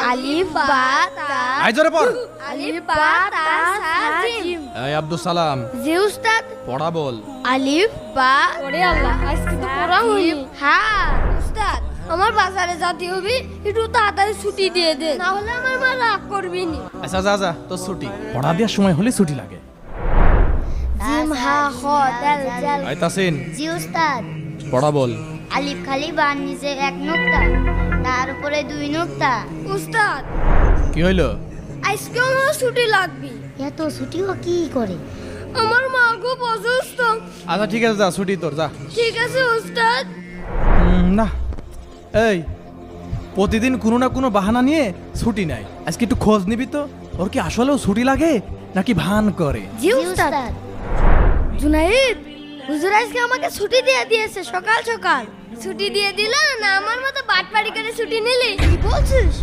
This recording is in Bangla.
আলিফ বা তা আই জোরে পড়। আলিফ বা তা সা জিম। এই আব্দুল সালাম জি উস্তাদ। পড়া বল। আলিফ বা ওরে আল্লাহ আজকে তো পড়া হয়নি। হ্যাঁ উস্তাদ আমার বাজারে যেতে হবে, একটু তাড়াতাড়ি ছুটি দিয়ে দে, না হলে আমার মা রাগ করবি নি। আচ্ছা যা যা তোর ছুটি, পড়া দেওয়ার সময় হলে ছুটি লাগে। জিম হা খ দাল জাল। আই তাসিন জি উস্তাদ। পড়া বল। আলিফ খালি বার নিচে 1 নুক্তা, তার উপরে 2 নুক্তা। উস্তাদ কি হইলো? আজকে আমার ছুটি লাগবে। এত ছুটিও কি করে? আমার মা খুব অসুস্থ। আচ্ছা ঠিক আছে যা, ছুটি তোর যা। ঠিক আছে উস্তাদ। না এই প্রতিদিন কোনো না কোনো বাহানা নিয়ে ছুটি নেয়, আজকে একটু খোঁজ নিবি তো ওর কি আসলেও ছুটি লাগে নাকি ভান করে। জি উস্তাদ। জুনাইদ হুজুর আজকে আমাকে ছুটি দিয়ে দিয়েছে, সকাল সকাল ছুটি দিয়ে দিল না, আমার মতো বাটপাড়ি করে ছুটি নিলি। কি বলছিস?